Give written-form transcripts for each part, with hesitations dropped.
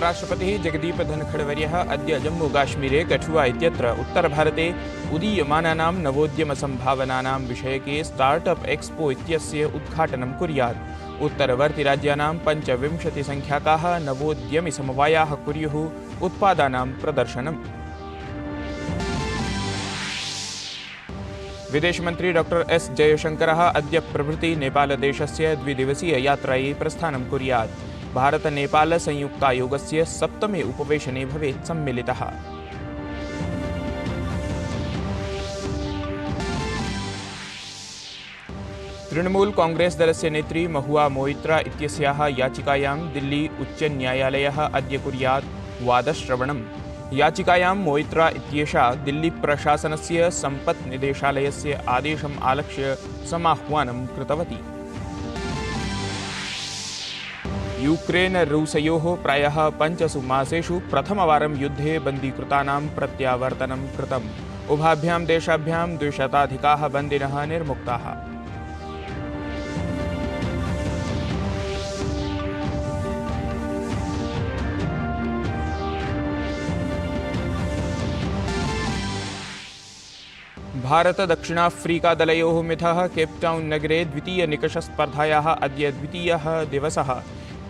उपराष्ट्रपतिः जगदीप धनखडवर्यः अद्य जम्मूकाश्मीरे कठुआ इत्यत्र उत्तरभारते उदीयमानानां नवोद्यमसम्भावनानां विषयके स्टार्टअप एक्सपो इत्यस्य उद्घाटनं कुर्यात्। उत्तरवर्तिराज्यानां 25 संख्याकाः नवोद्यमिसमवायाः कुर्युः उत्पादानां प्रदर्शनम्। विदेशमन्त्री डॉ एस जयशंकरः अद्य प्रभृति नेपालदेशस्य द्विदिवसीययात्रायै प्रस्थानं कुर्यात्। भारत-नेपाल-संयुक्तायोगस्य 7मे उपवेशने भवेत् सम्मिलितः। तृणमूल कांग्रेस दलस्य नेत्री महुआ मोइत्रा इत्यस्याः याचिकायां दिल्ली उच्चन्यायालयः अद्य कुर्यात् वादश्रवणम्। याचिकायां मोइत्रा इत्येषा दिल्ली प्रशासनस्य सम्पत् निदेशालयस्य आदेशम् आलक्ष्य समाह्वानं कृतवती। यूक्रेन रूसयोः प्रायः 5 मासेषु प्रथमवारं युद्धे बन्दीकृतानां प्रत्यावर्तनं कृतम्। उभाभ्यां देशाभ्यां 200-अधिकाः बन्दिनः निर्मुक्ताः। भारत-दक्षिणाफ्रीकादलयोः मिथः केप्टाउन् नगरे द्वितीयनिकषस्पर्धायाः अद्य द्वितीयः दिवसः।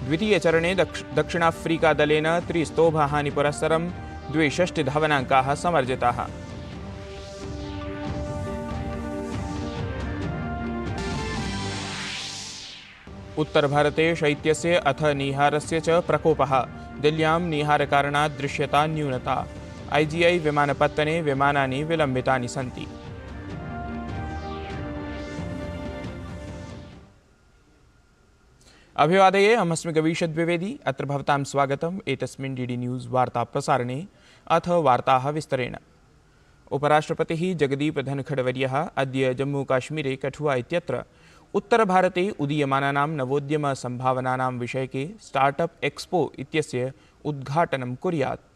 द्वितीयचरणे दक्षिणाफ्रीकादलेन 3 स्तोभहानिपुरस्सरं 62 धावनाङ्काः समर्जिताः। उत्तरभारते शैत्यस्य अथ निहारस्य च प्रकोपः। दिल्ल्यां निहारकारणात् दृश्यता न्यूनता। IGI विमानपत्तने विमानानि विलम्बितानि सन्ति। अभिवादये, अहमस्मि गवीश द्विवेदी। अत्र भवतां स्वागतम् एतस्मिन् DD न्यूज़ वार्ताप्रसारणे। अथ वार्ताः विस्तरेण। उपराष्ट्रपतिः जगदीप धनखडवर्यः अद्य जम्मूकाश्मीरे कठुआ इत्यत्र उत्तरभारते उदीयमानानां नवोद्यमसम्भावनानां विषयके स्टार्टअप एक्सपो इत्यस्य उद्घाटनं कुर्यात्।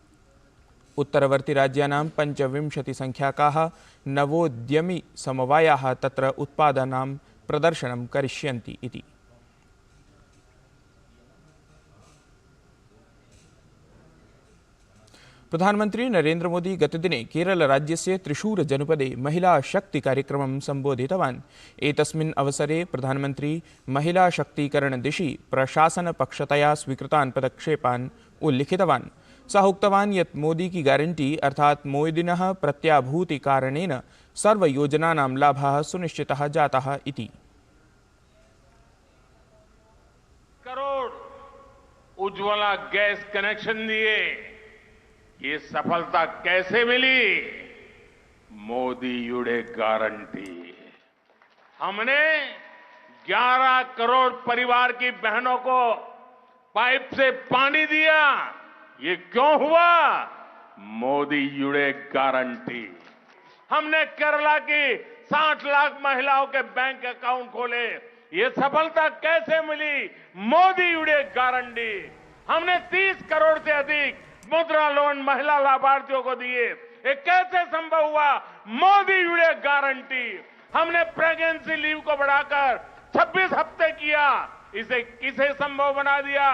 उत्तरवर्तिराज्यानां 25 संख्याकाः नवोद्यमिसमवायाः तत्र उत्पादानां प्रदर्शनं करिष्यन्ति इति। प्रधानमंत्री नरेंद्र मोदी गतदिने केरलराज्यस्य त्रिशूर जनपदे महिला शक्ति कार्यक्रमं सम्बोधितवान्। एतस्मिन् अवसरे प्रधानमंत्री महिला शक्तीकरण दिशि प्रशासनपक्षतया स्वीकृतान् पदक्षेपान् उल्लिखितवान्। सः उक्तवान् यत् मोदी की गारंटी अर्थात् मोदिनः प्रत्याभूति कारणेन सर्वयोजनानां लाभः सुनिश्चितः जातः इति। करोड़ उज्ज्वला गैस कनेक्शन दिए, ये सफलता कैसे मिली? मोदी युडे गारंटी। हमने 11 करोड़ परिवार की बहनों को पाइप से पानी दिया। ये क्यों हुआ? मोदी युडे गारंटी। हमने केरला की 60 लाख महिलाओं के बैंक अकाउंट खोले। ये सफलता कैसे मिली? मोदी युडे गारंटी। हमने 30 करोड़ से अधिक मुद्रा लोन महिला लाभार्थियों को दिए। ये कैसे संभव हुआ? मोदी युडे गारंटी। हमने प्रेगनेंसी लीव को बढ़ाकर 26 हफ्ते किया। इसे किसे संभव बना दिया?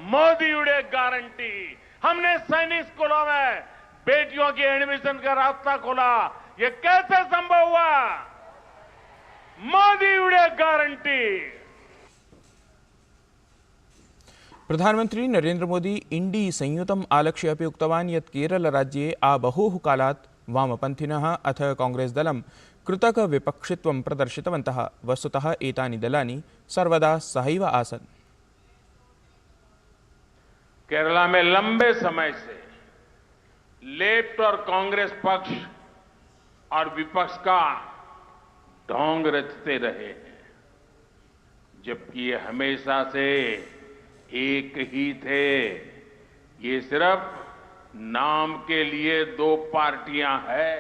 मोदी युडे गारंटी। हमने सैनिक स्कूलों में बेटियों की एडमिशन का रास्ता खोला। ये कैसे संभव हुआ? मोदी युडे गारंटी। प्रधानमंत्री नरेंद्र मोदी इंडी संयुतम् आलक्ष्य अपि उक्तवान् यत् केरलराज्ये आबहोः कालात् वामपन्थिनः अथ कांग्रेस दलं कृतकविपक्षित्वं प्रदर्शितवन्तः। वस्तुतः एतानि दलानि सर्वदा सहैव आसन्। केरला में लंबे समय से लेफ्ट और कांग्रेस पक्ष और विपक्ष का ढोंग रचते रहे हैं, जबकि ये हमेशा से एक ही थे। ये सिर्फ नाम के लिए 2 पार्टियां हैं।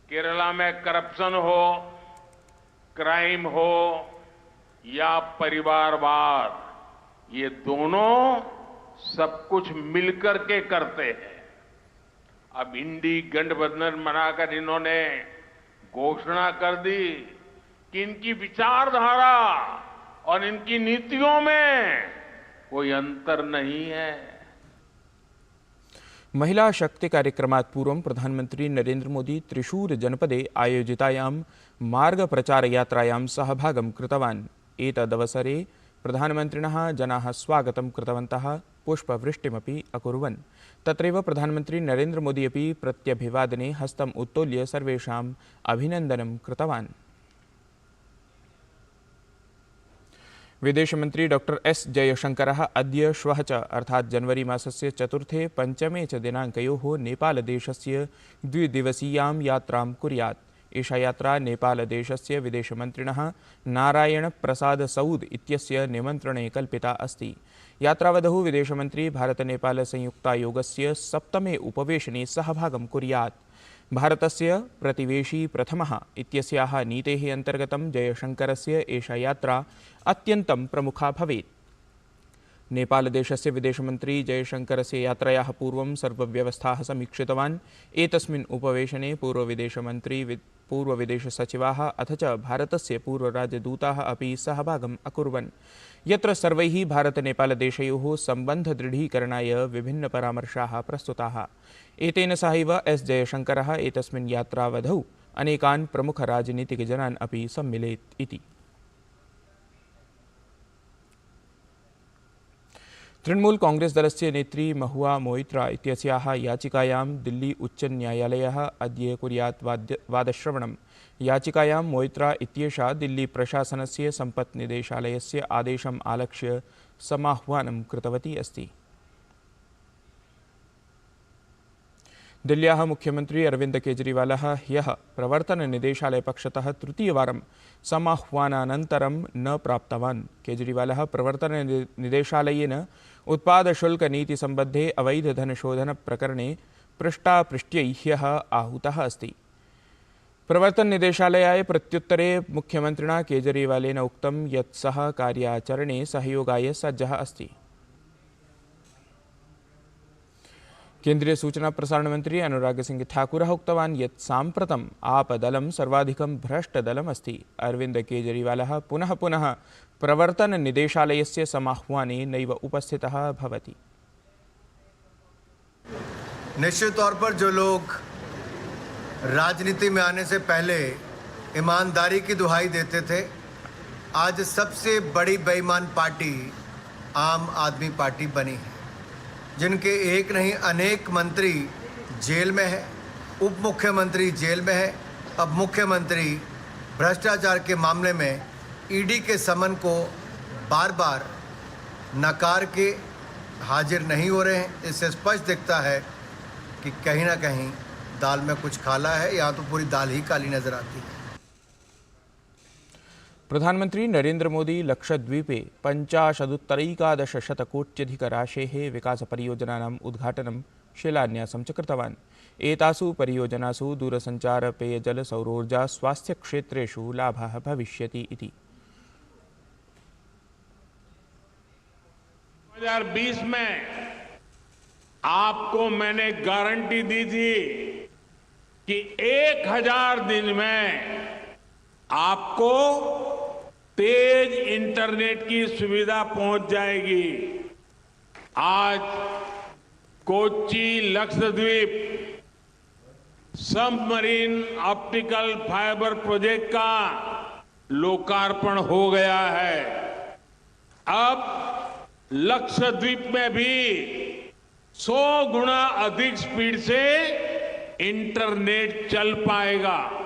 केरला में करप्शन हो, क्राइम हो या परिवारवाद, ये दोनों सब कुछ मिलकर के करते हैं। अब इंडी गठबंधन बनाकर इन्होंने घोषणा कर दी कि इनकी विचारधारा और इनकी नीतियों में कोई अंतर नहीं है। महिला शक्ति कार्यक्रमात् पूर्वं प्रधानमंत्री नरेंद्र मोदी त्रिशूर जनपदे आयोजितायां मार्गप्रचारयात्रायां सहभागं कृतवान्। एतदवसरे प्रधानमन्त्रिणः जनाः स्वागतं कृतवन्तः, पुष्पवृष्टिमपि अकुर्वन्। तत्रैव प्रधानमन्त्री नरेंद्र मोदी अपि प्रत्यभिवादने हस्तम् उत्तोल्य सर्वेषाम् अभिनन्दनं कृतवान्। विदेशमन्त्री डॉक्टर एस जयशंकरः अद्य श्वः च अर्थात् जनवरी मासस्य 4, 5 च दिनाङ्कयोः नेपालदेशस्य द्विदिवसीयां यात्रां कुर्यात्। एषा यात्रा नेपालदेशस्य विदेशमन्त्रिणः नारायण प्रसाद सऊद इत्यस्य निमन्त्रणे कल्पिता अस्ति। यात्रावधौ विदेशमन्त्री भारत-नेपाल संयुक्तायोगस्य 7मे उपवेशने सहभागं कुर्यात्। भारतस्य प्रतिवेशी प्रथमः इत्यस्याः नीतेः अन्तर्गतं जयशंकरस्य एषा यात्रा अत्यन्तं प्रमुखा भवेत्। नेपालदेशस्य विदेशमन्त्री जयशंकरस्य यात्रायाः पूर्वं सर्वव्यवस्थाः समीक्षितवान्। एतस्मिन् उपवेशने पूर्वविदेशमन्त्री, पूर्वविदेशसचिवाः अथ च भारतस्य पूर्वराजदूताः अपि सहभागम् अकुर्वन्, यत्र सर्वैः भारत-नेपालदेशयोः सम्बन्धदृढीकरणाय विभिन्नपरामर्शाः प्रस्तुताः। एतेन सहैव एस जयशंकरः एतस्मिन् यात्रावधौ अनेकान् प्रमुखराजनीतिकजनान् अपि सम्मिलेत् इति। तृणमूल कांग्रेस दलस्य नेत्री महुआ मोइत्रा इत्यस्याः याचिकायां दिल्ली उच्चन्यायालयः अद्य कुर्यात् वादश्रवणम्। याचिकायां मोइत्रा इत्येषा दिल्ली प्रशासनस्य सम्पत्निदेशालयस्य आदेशम् आलक्ष्य समाह्वानं कृतवती अस्ति। दिल्ल्याः मुख्यमंत्री अरविंद केजरीवालः ह्यः प्रवर्तननिदेशालयपक्षतः तृतीयवारं समाह्वानानन्तरं न प्राप्तवान्। केजरीवालः प्रवर्तननिदेशालयेन उत्पादशुल्कनीतिसम्बद्धे अवैधधनशोधनप्रकरणे पृष्ठापृष्ट्यै ह्यः आहूतः अस्ति। प्रवर्तननिदेशालयाय प्रत्युत्तरे मुख्यमन्त्रिणा केजरीवालेन उक्तं यत् सः कार्याचरणे सहयोगाय सज्जः अस्ति। केन्द्रीय सूचना प्रसारण मंत्री अनुराग सिंह ठाकुरः उक्तवान् यत् साम्प्रतम् आपदलं सर्वाधिकं भ्रष्टदलम् अस्ति। अरविंद केजरीवालः पुनः पुनः प्रवर्तननिदेशालयस्य समाह्वाने नैव उपस्थितः भवति। निश्चित तौर पर जो लोग राजनीति में आने से पहले ईमानदारी की दुहाई देते थे, आज सबसे बड़ी बेईमान पार्टी आम आदमी पार्टी बनी है, जिनके एक नहीं अनेक मंत्री जेल में है, उप मुख्यमंत्री जेल में है। अब मुख्यमंत्री भ्रष्टाचार के मामले में ईडी के समन को बार बार नकार के हाजिर नहीं हो रहे हैं। इससे स्पष्ट दिखता है कि कहीं ना कहीं दाल में कुछ काला है, या तो पूरी दाल ही काली नजर आती है। प्रधानमंत्री नरेंद्र मोदी लक्षद्वीपे 85,100 विकासपरियोजनानाम् उद्घाटनं शिलान्यासं च कृतवान्। एतासु परियोजनासु दूरसञ्चार, पेयजल, सौरोर्जा, स्वास्थ्यक्षेत्रेषु लाभः भविष्यति इति। 2020 में आपको मैंने गारंटी दी थी कि 1000 दिन में आपको तेज इंटरनेट की सुविधा पहुंच जाएगी। आज Kochi Lakshadweep submarine optical fibre project का लोकार्पण हो गया है। अब लक्षद्वीप में भी 100 गुना अधिक स्पीड से इंटरनेट चल पाएगा।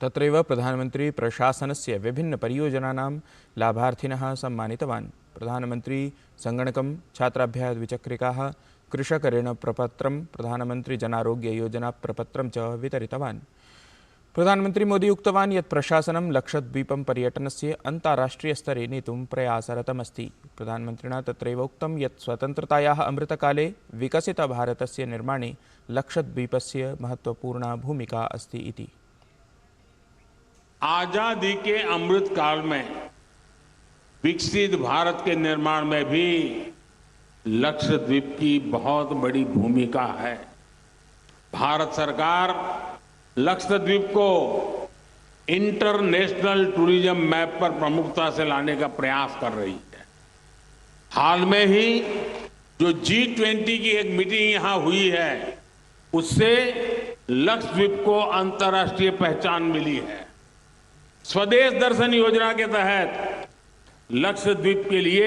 तत्रैव प्रधानमंत्री प्रशासनस्य विभिन्न परियोजनानां लाभार्थिनः सम्मानितवान्। प्रधानमंत्री संगणकं, छात्राभ्यः द्विचक्रिकाः, कृषक ऋण प्रपत्रं, प्रधानमंत्री जनारोग्य योजना प्रपत्रं च वितरितवान्। प्रधानमंत्री मोदी उक्तवान् यत् प्रशासनं लक्षद्वीपं पर्यटनस्य अन्ताराष्ट्रियस्तरे नेतुं प्रयासरतमस्ति। प्रधानमन्त्रिणा तत्रैव उक्तं यत् स्वतन्त्रतायाः अमृतकाले विकसितभारतस्य निर्माणे लक्षद्वीपस्य महत्वपूर्णा भूमिका अस्ति इति। आजादी के अमृत काल में विकसित भारत के निर्माण में भी लक्षद्वीप की बहुत बड़ी भूमिका है। भारत सरकार लक्षद्वीप को इंटरनेशनल टूरिज्म मैप पर प्रमुखता से लाने का प्रयास कर रही है। हाल में ही जो G20 की एक मीटिंग यहां हुई है, उससे लक्षद्वीप को अंतर्राष्ट्रीय पहचान मिली है। स्वदेश दर्शन योजना के तहत लक्षद्वीप के लिए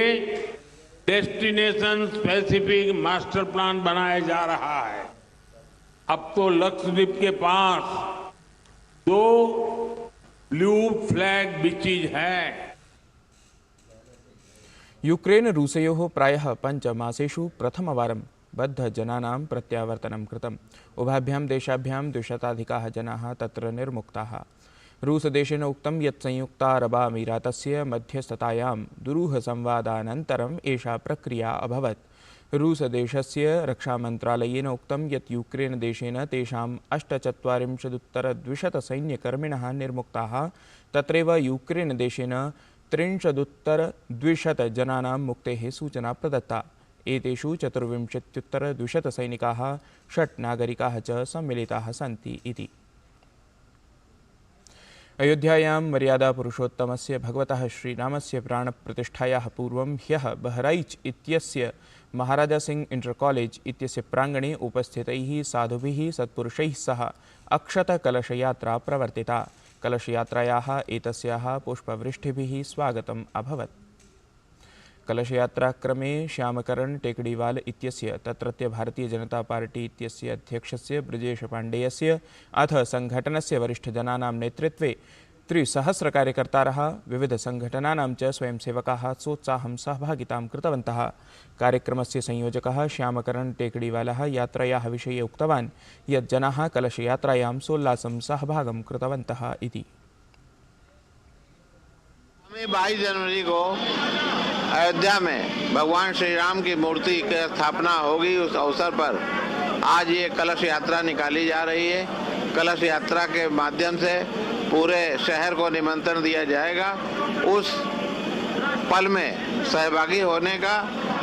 डेस्टिनेशन स्पेसिफिक मास्टर प्लान बनाया जा रहा है। अब तो लक्षद्वीप के पास 2 ब्लू फ्लैग बीचेज हैं। यूक्रेन रूसयोः प्रायः 5 मासेषु प्रथमवारं बद्धजनानां प्रत्यावर्तनं कृतम्। उभाभ्यां देशाभ्यां 200-अधिकाः जनाः तत्र निर्मुक्ताः। रूसदेशेन उक्तं यत् संयुक्तारबामीरातस्य मध्यस्थतायां दुरूहसंवादानन्तरम् एषा प्रक्रिया अभवत्। रूसदेशस्य रक्षामन्त्रालयेन उक्तं यत् यूक्रेनदेशेन तेषाम् 48,200 सैन्यकर्मिणः निर्मुक्ताः। तत्रैव यूक्रेनदेशेन 63,200 जनानां मुक्तेः सूचना प्रदत्ता। एतेषु 24,200 सैनिकाः, 6 नागरिकाः च सम्मिलिताः सन्ति इति। अयोध्यायां मर्यादापुरुषोत्तमस्य भगवतः श्रीरामस्य प्राणप्रतिष्ठायाः पूर्वं ह्यः बहराइच इत्यस्य महाराजा सिंह इंटर कॉलेज इत्यस्य प्राङ्गणे उपस्थितैः साधुभिः सत्पुरुषैः सह अक्षतकलशयात्रा प्रवर्तिता। कलशयात्रायाः एतस्याः पुष्पवृष्टिभिः स्वागतम् अभवत्। कलशयात्राक्रमे श्यामकरण टेकड़ीवाल इत्यस्य, तत्रत्य भारतीय जनता पार्टी इत्यस्य अध्यक्षस्य ब्रजेश पाण्डेयस्य अथ संघटनस्य वरिष्ठजनानां नेतृत्वे 300 कार्यकर्तारः, विविधसंघटनानां च स्वयंसेवकाः सोत्साहं सहभागितां कृतवन्तः। कार्यक्रमस्य संयोजकः श्यामकरण टेकड़ीवालः यात्रायाः विषये उक्तवान् यत् जनाः कलशयात्रायां सोल्लासं सहभागं कृतवन्तः इति। 22 जनवरी को अयोध्या में भगवान श्री राम की मूर्ति की स्थापना होगी। उस अवसर पर आज ये कलश यात्रा निकाली जा रही है। कलश यात्रा के माध्यम से पूरे शहर को निमंत्रण दिया जाएगा उस पल में सहभागी होने का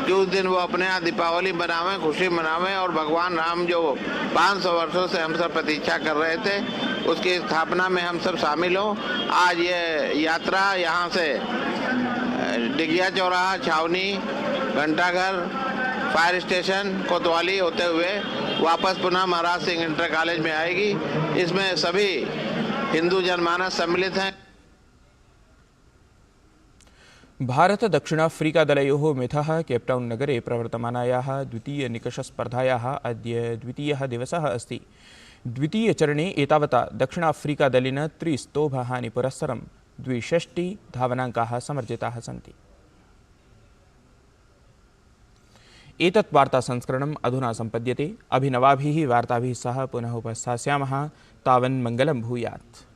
कि उस दिन वो अपने यहाँ दीपावली मनावें, खुशी मनावें और भगवान राम जो 500 वर्षों से हम सब प्रतीक्षा कर रहे थे, उसकी स्थापना में हम सब शामिल हों। आज ये यात्रा यहाँ से डिगिया चौराहा, छावनी, घंटाघर, फायर स्टेशन, कोतवाली होते हुए वापस पुनः महाराज सिंह इंटर कॉलेज में आएगी। इसमें सभी हिंदू जनमानस सम्मिलित हैं। भारत दक्षिणाफ्रीकादलयोः मिथः केप्टाउन् नगरे प्रवर्तमानायाः द्वितीयनिकषस्पर्धायाः अद्य द्वितीयः दिवसः अस्ति। द्वितीयचरणे एतावता दक्षिणाफ्रीकादलेन 3 स्तोभहानिपुरस्सरं 62 धावनाङ्काः समर्जिताः सन्ति। एतत् वार्तासंस्करणम् अधुना सम्पद्यते। अभिनवाभिः वार्ताभिः सह पुनः उपस्थास्यामः। तावन् मङ्गलं भूयात्।